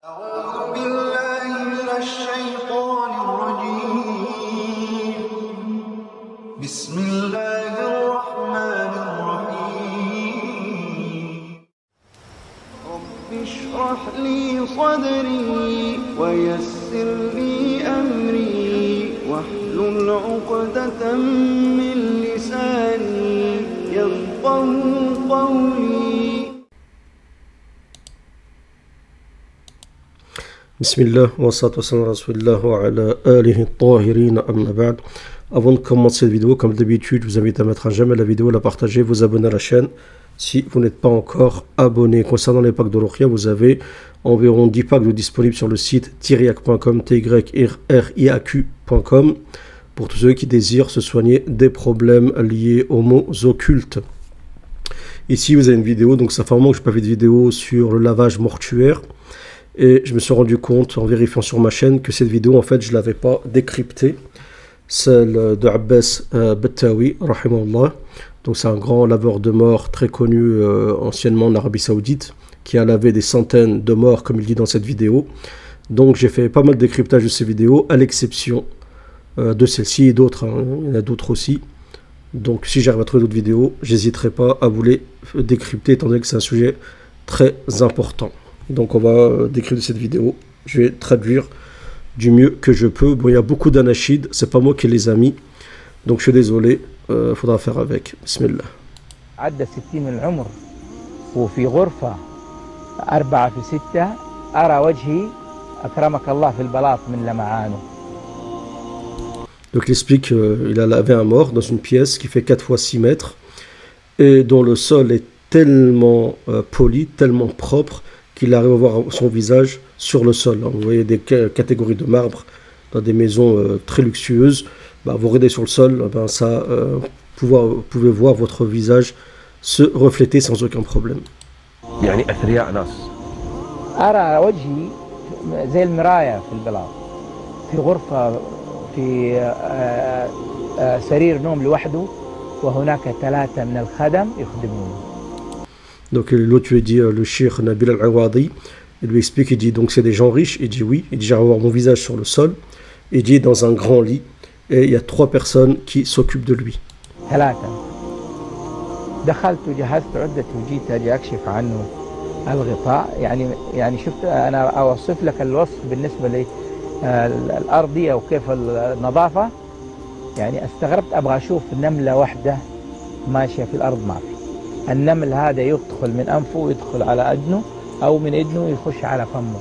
أعوذ بالله من الشيطان الرجيم بسم الله الرحمن الرحيم رب اشرح لي صدري ويسر لي أمري واحلل عقدة من لساني يفقهوا قولي. Bismillah, wa salatu wa salam ala rasulillah wa ala alihi tahirin amma ba'd. Avant de commencer cette vidéo, comme d'habitude, je vous invite à mettre un j'aime à la vidéo, la partager, vous abonner à la chaîne si vous n'êtes pas encore abonné. Concernant les packs de Ruqya, vous avez environ 10 packs disponibles sur le site tyriac.com, tyriaq.com, pour tous ceux qui désirent se soigner des problèmes liés aux maux occultes. Ici, vous avez une vidéo, donc ça fait un moment que je n'ai pas fait de vidéo sur le lavage mortuaire. Et je me suis rendu compte en vérifiant sur ma chaîne que cette vidéo, en fait, je ne l'avais pas décryptée. Celle de Abbas Battawi, rahimahullah. Donc c'est un grand laveur de morts très connu anciennement en Arabie Saoudite, qui a lavé des centaines de morts, comme il dit dans cette vidéo. Donc j'ai fait pas mal de décryptage de ces vidéos, à l'exception de celle-ci et d'autres. Il y en a d'autres aussi. Donc si j'arrive à trouver d'autres vidéos, j'hésiterai pas à vous les décrypter, étant donné que c'est un sujet très important. Donc on va décrire cette vidéo, je vais traduire du mieux que je peux. Bon, il y a beaucoup d'anachides, c'est pas moi qui les ai mis, donc je suis désolé, faudra faire avec. Bismillah. عدى 60 من العمر وفي غرفة 4 في 6 أرى وجهي أكرمك الله في البلاط من لمعانه. Donc il explique qu'il a lavé un mort dans une pièce qui fait 4 fois 6 mètres et dont le sol est tellement poli, tellement propre, qu'il arrive à voir son visage sur le sol. Vous voyez des catégories de marbre dans des maisons très luxueuses. Vous regardez sur le sol, vous pouvez voir votre visage se refléter sans aucun problème. يعني أثرياء ناس. أرى وجهي زي المراية في البلاط في غرفة في سرير نوم لوحده وهناك 3 من الخدم يخدمونه. Donc l'autre lui dit, le cheikh Nabil Al-Awadi, il lui explique, il dit donc c'est des gens riches, il dit oui, il dit j'arrive à voir mon visage sur le sol, il dit dans un grand lit, et il y a 3 personnes qui s'occupent de lui. 3 دخلت وجهزت عدتي وجيت أجي أكشف عنه الغطاء يعني شفت أنا أوصف لك الوصف بالنسبة للأرضية وكيف النظافة يعني استغربت أبغى أشوف نملة واحدة ماشية في الأرض ما في. النمل هذا يدخل من أنفه ويدخل على أذنه أو من أذنه يخش على فمه.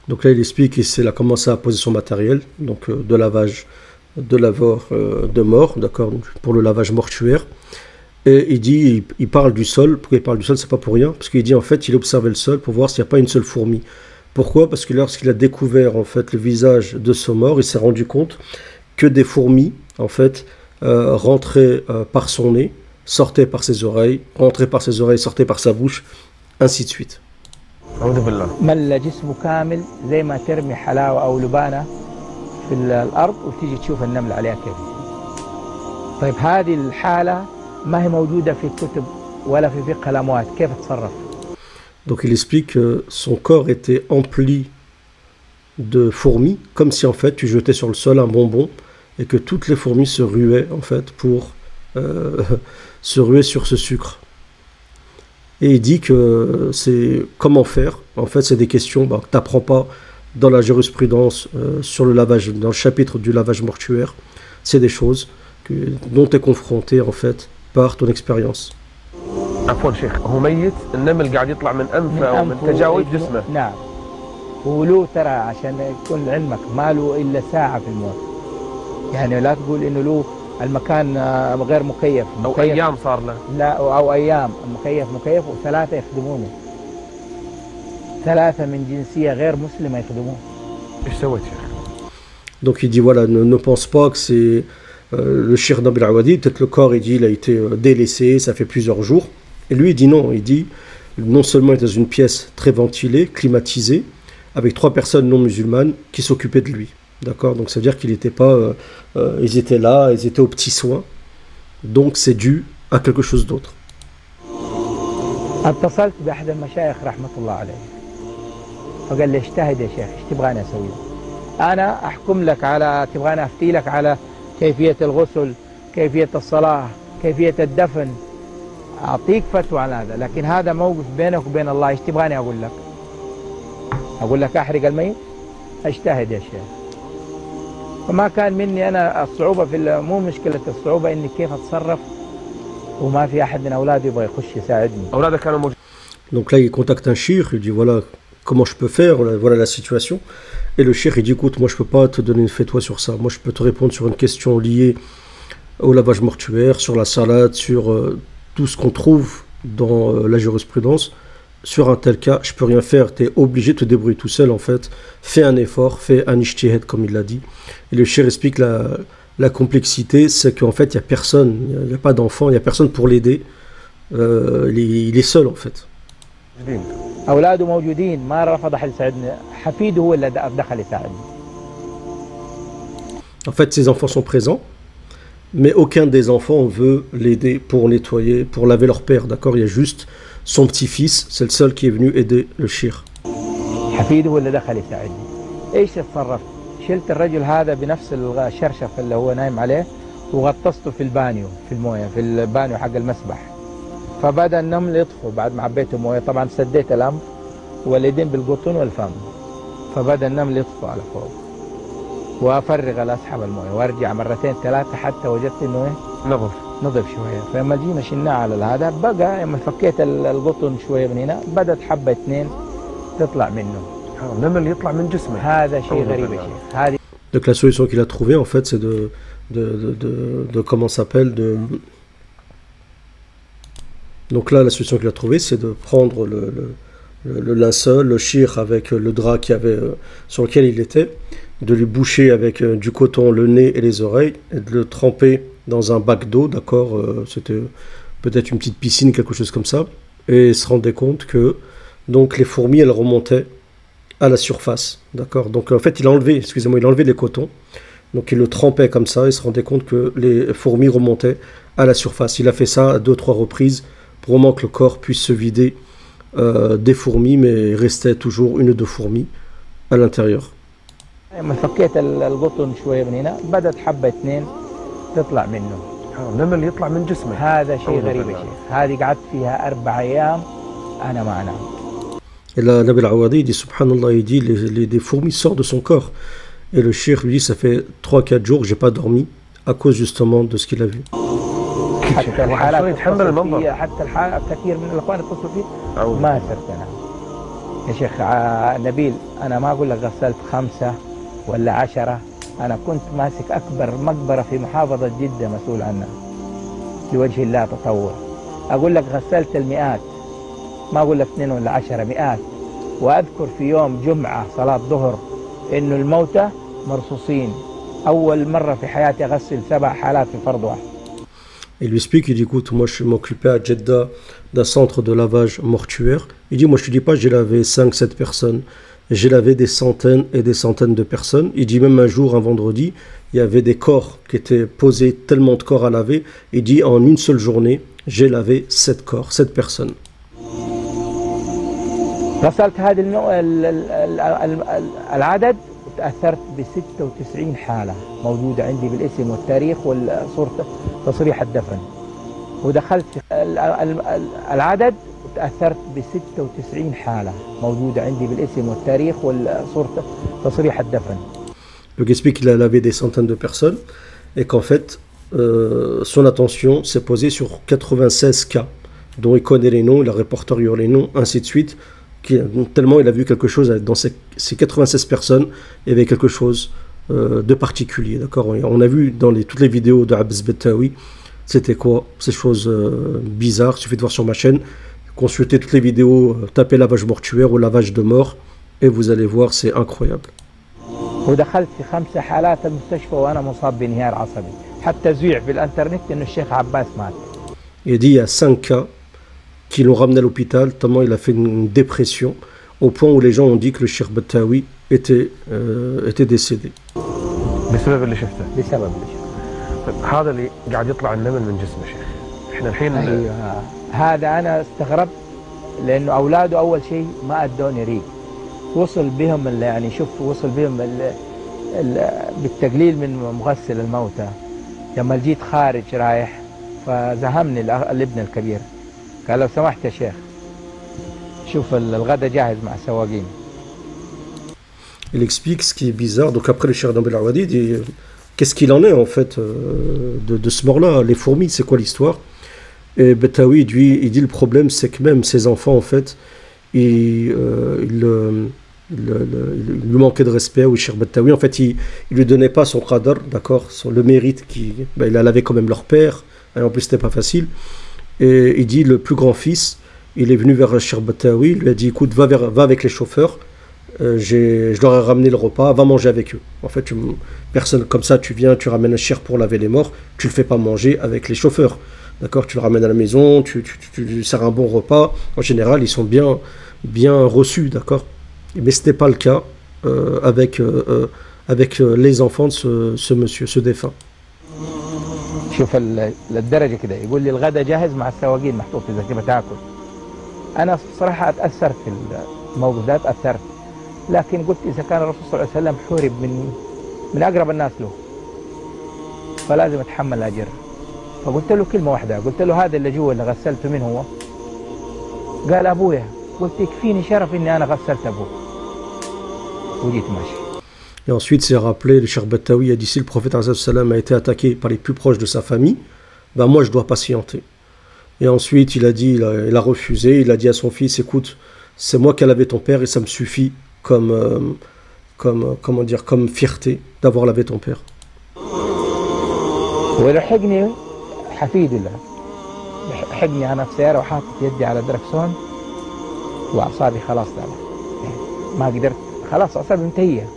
Donc là il explique qu'il a commencé à poser son matériel, donc de lavage, de laveur de mort, d'accord, pour le lavage mortuaire. Et il dit, il parle du sol. Pourquoi il parle du sol? C'est pas pour rien, parce qu'il dit en fait il observait le sol pour voir s'il n'y a pas une seule fourmi. Pourquoi? Parce que lorsqu'il a découvert en fait le visage de ce mort, il s'est rendu compte que des fourmis en fait rentraient par son nez, sortaient par ses oreilles, rentraient par ses oreilles, sortaient par sa bouche, ainsi de suite. مل جسمه كامل زي ما ترمي حلاوة أو لبانة في الأرض وتيجي تشوف النمل عليها كيف. طيب هذه الحالة ما هي موجودة في كتب ولا في فقه الأموات، كيف تصرف؟ Donc il explique que son corps était empli de fourmis, comme si en fait tu jetais sur le sol un bonbon et que toutes les fourmis se ruaient en fait pour se ruer sur ce sucre. Et il dit que c'est comment faire. En fait, c'est des questions que tu n'apprends pas dans la jurisprudence sur le lavage, dans le chapitre du lavage mortuaire. C'est des choses dont tu es confronté en fait par ton expérience. عفوا شيخ، هو ميت، النمل قاعد يطلع من أنفه ومن تجاوز جسمه. نعم. ولو ترى عشان يكون علمك ما له إلا ساعة في الموت. يعني لا تقول إنه له المكان غير مكيف. أو أيام صار له. لا أو أيام مكيف و3 يخدمونه. 3 من جنسية غير مسلمة يخدمونه. إيش سويت شيخ؟ Donc il dit voilà, ne pense pas que c'est le cheikh Nabil Awadi, peut-être le corps il dit il a été délaissé, ça fait plusieurs jours. Et lui il dit non, il dit non seulement il est dans une pièce très ventilée, climatisée, avec 3 personnes non musulmanes qui s'occupaient de lui. D'accord, donc ça veut dire qu'il n'était pas, ils étaient là, ils étaient aux petits soins. Donc c'est dû à quelque chose d'autre. اتصلت بأحد المشايخ رحمة الله عليه فقال لي اجتهد يا شيخ، ايش تبغاني اسوي؟ انا احكم لك على، تبغاني افتي لك على كيفيه الغسل، كيفيه الصلاه، كيفيه الدفن، اعطيك فتوى على هذا، لكن هذا موقف بينك وبين الله، ايش تبغاني اقول لك؟ اقول لك احرق الميت؟ اجتهد يا شيخ. فما كان مني انا الصعوبه مو مشكله الصعوبه اني كيف اتصرف وما في احد من اولادي يبغى يخش يساعدني. اولادك كانوا موجودين. Donc là, il contacte un shir, il dit voilà comment je peux faire, voilà la situation. Et le shir, il dit écoute, moi je peux pas te donner une fatwa sur ça. Moi je peux te répondre sur une question liée au lavage mortuaire, sur la salade, sur tout ce qu'on trouve dans la jurisprudence. Sur un tel cas, je peux rien faire. Tu es obligé de te débrouiller tout seul en fait. Fais un effort, fais un ijtihad comme il l'a dit. Et le shir explique la complexité, c'est qu'en fait il y a personne, il n'y a pas d'enfant, il y a personne pour l'aider. Il est seul en fait. اولاده موجودين، ما رفض احد يساعدني، حفيده هو اللي دخل يساعدني. En fait, ses enfants sont présents, mais aucun des enfants veut l'aider pour nettoyer, pour laver leur père, d'accord? Il y a juste son petit-fils, c'est le seul qui est venu aider le shir. حفيده هو اللي دخل يساعدني. ايش اتصرفت؟ شلت الرجل هذا بنفس الشرشف اللي هو نايم عليه وغطسته في البانيو، في المويه، في البانيو حق المسبح. فبدا النمل يطفو بعد ما عبيته مويه، طبعا سديت الانف واليدين بالقطن والفم، فبدا النمل يطفو على فوق، وافرغ الاسحب المويه وارجع مرتين ثلاثه حتى وجدت انه نظف شويه. فلما جينا شلناه على هذا بقى، لما فكيت القطن شويه من هنا بدت حبه اثنين تطلع منه. النمل يطلع من جسمه. هذا شيء غريب يا شيخ. هذه Donc la solution qu'il a trouvée en fait, c'est de comment ça s'appelle de. Donc là, la solution qu'il a trouvée, c'est de prendre le linceul, le shir avec le drap sur lequel il était, de lui boucher avec du coton le nez et les oreilles, et de le tremper dans un bac d'eau, d'accord, c'était peut-être une petite piscine, quelque chose comme ça, et il se rendait compte que donc les fourmis, elles remontaient à la surface, d'accord. Donc en fait, il a enlevé les cotons, donc il le trempait comme ça, il se rendait compte que les fourmis remontaient à la surface. Il a fait ça à 2-3 reprises, pour vraiment que le corps puisse se vider des fourmis, mais il restait toujours 1 ou 2 fourmis à l'intérieur. لما فكيت القطن شويه من هنا بدت حبه اثنين تطلع منه. النمل يطلع من جسمه. هذا شيء غريب يا شيخ. هذه قعدت فيها 4 أيام انا ما انام. Et là, Nabil Awadi dit subhanallah, il dit des fourmis sortent de son corps. Et le shir lui dit ça fait 3-4 jours que j'ai pas dormi à cause justement de ce qu'il a vu. حتى الحالات اتصلوا فيها، حتى كثير من الاخوان اتصلوا فيه ما صرت انام. يا شيخ نبيل، انا ما اقول لك غسلت 5 ولا 10، انا كنت ماسك اكبر مقبره في محافظه جده مسؤول عنها لوجه الله تطور. اقول لك غسلت المئات، ما اقول لك 2 ولا 10، مئات. واذكر في يوم جمعه صلاه ظهر انه الموتى مرصوصين، اول مره في حياتي اغسل 7 حالات في فرد واحد. Il lui explique, il dit écoute, moi je m'occupais à Jeddah d'un centre de lavage mortuaire. Il dit moi je te dis pas j'ai lavé 5-7 personnes, j'ai lavé des centaines et des centaines de personnes. Il dit même un jour, un vendredi, il y avait des corps qui étaient posés, tellement de corps à laver. Il dit en une seule journée, j'ai lavé 7 corps, 7 personnes. غسلت هذه العدد، تأثرت ب 96 حالة موجودة عندي بالاسم والتاريخ والصورة تصريح الدفن. ودخلت في العدد، تأثرت ب 96 حالة موجودة عندي بالاسم والتاريخ والصورة تصريح الدفن. Le gars explique qu'il a lavé des centaines de personnes et qu'en fait son attention s'est posée sur 96 cas dont il connaît les noms, il a répertorié les noms, ainsi de suite. Tellement il a vu quelque chose dans ces 96 personnes, il y avait quelque chose de particulier, d'accord. On a vu dans toutes les vidéos de Abs Bettaoui, c'était quoi ces choses bizarres. Il suffit de voir sur ma chaîne, consulter toutes les vidéos, tapez lavage mortuaire ou lavage de mort et vous allez voir, c'est incroyable. ودخلت في 5 حالات المستشفى وانا مصاب بانهيار عصبي، حتى زيع في الانترنت انه الشيخ عباس مات. Il dit il y a 5 cas qui l'ont ramené à l'hôpital, tellement il a fait une dépression, au point où les gens ont dit que le Cheikh Bettaoui était décédé. بسبب اللي شفته. بسبب اللي شفته. طيب هذا اللي قاعد يطلع النمل من جسمه شيخ. احنا الحين أيوة. هذا انا استغربت لانه اولاده اول شيء ما ادوني ريق، وصل بهم يعني شوف وصل بهم بالتقليل من مغسل الموتى. لما جيت خارج رايح فزهمني الابن الكبير قال لو سمحت يا شيخ شوف الغدا جاهز مع السواقين. Il explique ce qui est bizarre. Donc après le Cheikh Nabil Awadi dit qu'est-ce qu'il en est en fait de ce mort-là, les fourmis, c'est quoi l'histoire? Et Betawi il dit le problème c'est que même ses enfants en fait il lui manquait de respect au Cheikh Betawi. En fait il lui donnait pas son qadar, d'accord, le mérite il avait quand même leur père, et en plus c'était pas facile. Et il dit le plus grand fils il est venu vers Cheikh Betawi, il lui a dit écoute va avec les chauffeurs. Je leur ai ramené le repas, va manger avec eux. En fait, personne comme ça, tu viens, tu ramènes un chir pour laver les morts, tu le fais pas manger avec les chauffeurs. D'accord, tu le ramènes à la maison, tu lui sers un bon repas. En général, ils sont bien reçus, d'accord. Mais ce n'était pas le cas avec les enfants de ce monsieur, ce défunt. شوف الدرجة كده يقول لي الغدا جاهز مع السواقين محطوط إذا تبغى تاكل. أنا صراحة أتأثرت في الموقف ده تأثرت. لكن قلت إذا كان الرسول صلى الله عليه وسلم حورب من أقرب الناس له فلازم أتحمل الأجر. فقلت له كلمة واحدة، قلت له هذا اللي جوا اللي غسلته من هو؟ قال أبويا. قلت يكفيني شرف إني أنا غسلت أبوه. وجيت ماشي. Et ensuite, c'est rappelé, le Cheikh Betawi a dit si le prophète a été attaqué par les plus proches de sa famille, ben moi je dois patienter. Et ensuite, il a refusé, il a dit à son fils écoute, c'est moi qui ai lavé ton père et ça me suffit comme fierté d'avoir lavé ton père. ولحقني حفيد الله لحقني أنا في سيارة وحاطط يدي على الدركسون وأعصابي خلاص ما قدرت خلاص أعصابي منتهية.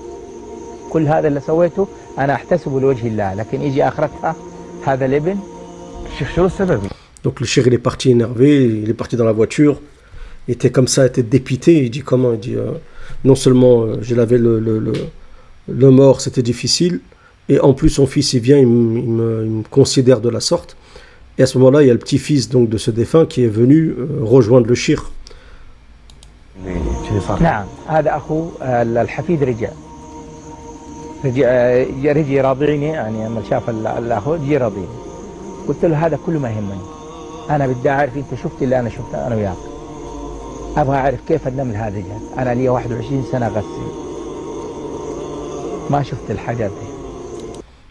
كل هذا اللي سويته أنا أحتسبه لوجه الله لكن يجي آخرتها هذا الابن. الشيخ شنو السبب؟ Donc le cheikh il est parti énervé, il est parti dans la voiture, il était comme ça, il était dépité, il dit comment? Il dit non seulement j'ai lavé le mort, c'était difficile, et en plus son fils il vient, il me considère de la sorte. Et à ce moment-là, il y a le petit-fils donc de ce défunt qui est venu rejoindre le shir. نعم هذا أخو الحفيد رجع يراضيني يعني لما شاف الأخو جي راضيني. قلت له هذا كله ما يهمني، أنا بدي أعرف أنت شفت اللي أنا شفته أنا وياك، أبغى أعرف كيف النمل هذا جاء. أنا لي 21 سنة غسل ما شفت الحاجات دي.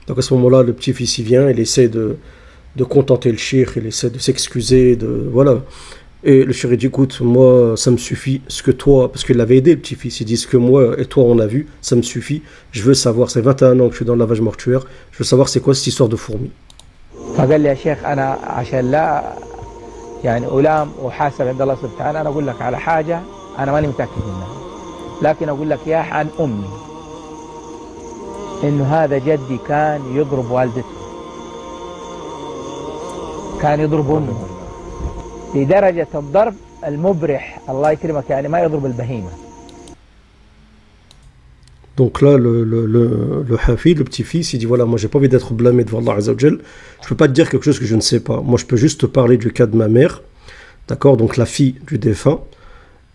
Donc à ce moment-là, le petit-fils il vient, il essaie de contenter le shir, il essaie de s'excuser, voilà. Et le shir dit écoute, moi ça me suffit, ce que toi, parce qu'il l'avait aidé le petit-fils, il dit ce que moi et toi on a vu, ça me suffit, je veux savoir, c'est 21 ans que je suis dans le lavage mortuaire, je veux savoir c'est quoi cette histoire de fourmis. فقال لي يا شيخ أنا عشان لا يعني ألام وحاسب عند الله سبحانه وتعالى أنا أقول لك على حاجة أنا ماني متأكد منها لكن أقول لك إياها عن أمي إنه هذا جدي كان يضرب والدته، كان يضرب أمه لدرجة الضرب المبرح الله يكرمك يعني ما يضرب البهيمة. Donc là, le hafid, le petit-fils, il dit voilà, moi j'ai pas envie d'être blâmé devant Allah Azza wa Jal. Je peux pas te dire quelque chose que je ne sais pas. Moi je peux juste te parler du cas de ma mère, d'accord, donc la fille du défunt.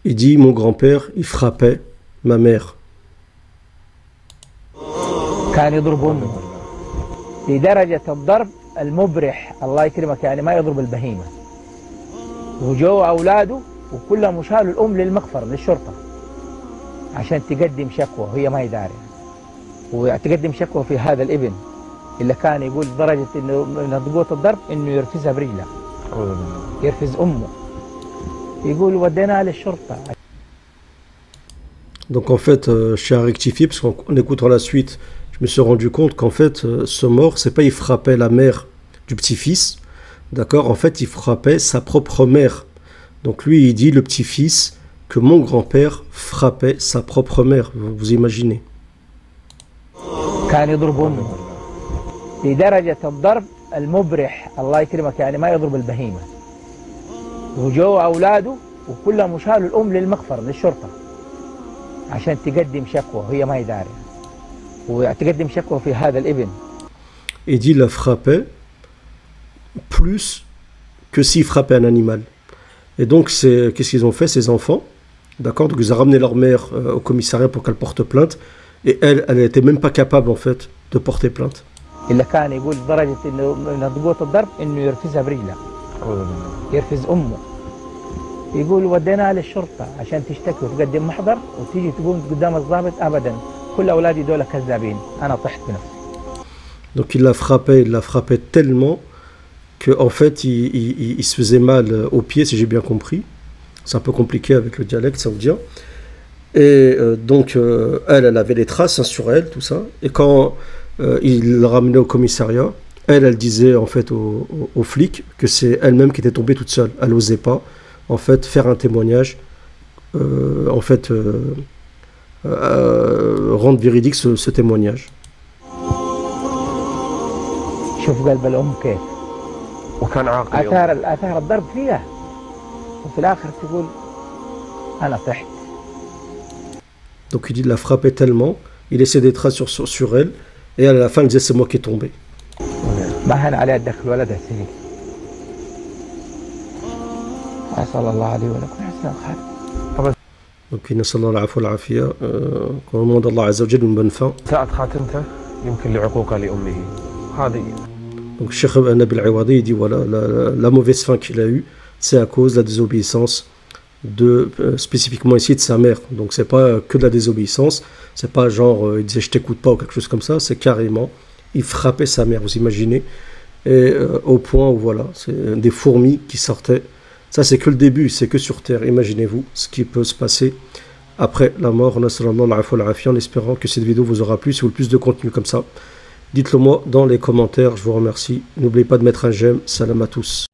Il dit mon grand-père, il frappait ma mère. كان يضرب أمه لدرجة الضرب المبرح الله يكرمك يعني ما يضرب البهيمة. وجو أولاده وكلهم شالوا الأم للمخفر للشرطة عشان تقدم شكوى وهي ما هي دارية، وتقدم شكوى في هذا الابن اللي كان يقول درجة إنه من ضغوط الضرب إنه يرفزها برجله، يرفز أمه، يقول وديناها للشرطة. Donc en fait, je tiens à rectifier parce qu'en écoutant la suite, je me suis rendu compte qu'en fait, ce mort, c'est pas il frappait la mère du petit-fils, d'accord, en fait, il frappait sa propre mère. Donc lui, il dit, le petit-fils, que mon grand-père frappait sa propre mère. Vous imaginez. كان يضرب أمه لدرجة الضرب المبرح الله يكرمك يعني ما يضرب البهيمة. وجو أولاده وكلهم شالوا الأم للمخفر للشرطة عشان تقدم شكوى وهي ما هي دارية، وتقدم شكوى في هذا الابن. Il dit, il la frappait plus que s'il frappait un animal. Et donc, qu'est-ce qu'ils ont fait, ces enfants? D'accord? Donc ils ont ramené leur mère au commissariat pour qu'elle porte plainte. Et elle n'était même pas capable en fait de porter plainte. اللي كان يقول لدرجة إنه من ضغوط الضرب إنه يرفزها برجله. يرفز أمه. يقول وديناها للشرطة عشان تشتكي وتقدم محضر وتيجي تقوم قدام الضابط أبدا. كل أولادي دول كذابين. أنا طحت بنفسي. Donc il l'a frappé tellement que en fait il se faisait mal aux pieds, si j'ai bien compris. C'est un peu compliqué avec le dialecte saoudien. Et donc elle avait les traces hein, sur elle, tout ça. Et quand il l'a ramenée au commissariat, elle disait en fait aux flics que c'est elle-même qui était tombée toute seule. Elle n'osait pas en fait faire un témoignage, en fait rendre véridique ce témoignage. شوف قلب الأم كيف. وكان عاقل. آثار الضرب فيها. وفي الآخر تقول أنا طحت. Donc il dit il l'a frappé tellement, il laissait des traces sur elle, et à la fin il disait c'est moi qui est tombé. ما هن عليها تدخل ولدها سرير. أسأل الله عليه ولكم حسن الخاتمة. Donc نسأل الله العفو والعافية. On demande à Allah Azza wa Jalla une bonne fin. ساءت خاتمته يمكن لعقوقه لأمه. هذه. Donc Cheikh Nabil Awadi dit voilà la mauvaise fin qu'il a eue, c'est à cause de la désobéissance spécifiquement ici de sa mère. Donc c'est pas que de la désobéissance, c'est pas genre il disait je t'écoute pas ou quelque chose comme ça, c'est carrément il frappait sa mère, vous imaginez, et au point où voilà, c'est des fourmis qui sortaient. Ça c'est que le début, c'est que sur terre. Imaginez-vous ce qui peut se passer après la mort. En espérant que cette vidéo vous aura plu. Si vous voulez plus de contenu comme ça, dites-le moi dans les commentaires, je vous remercie. N'oubliez pas de mettre un j'aime. Salam à tous.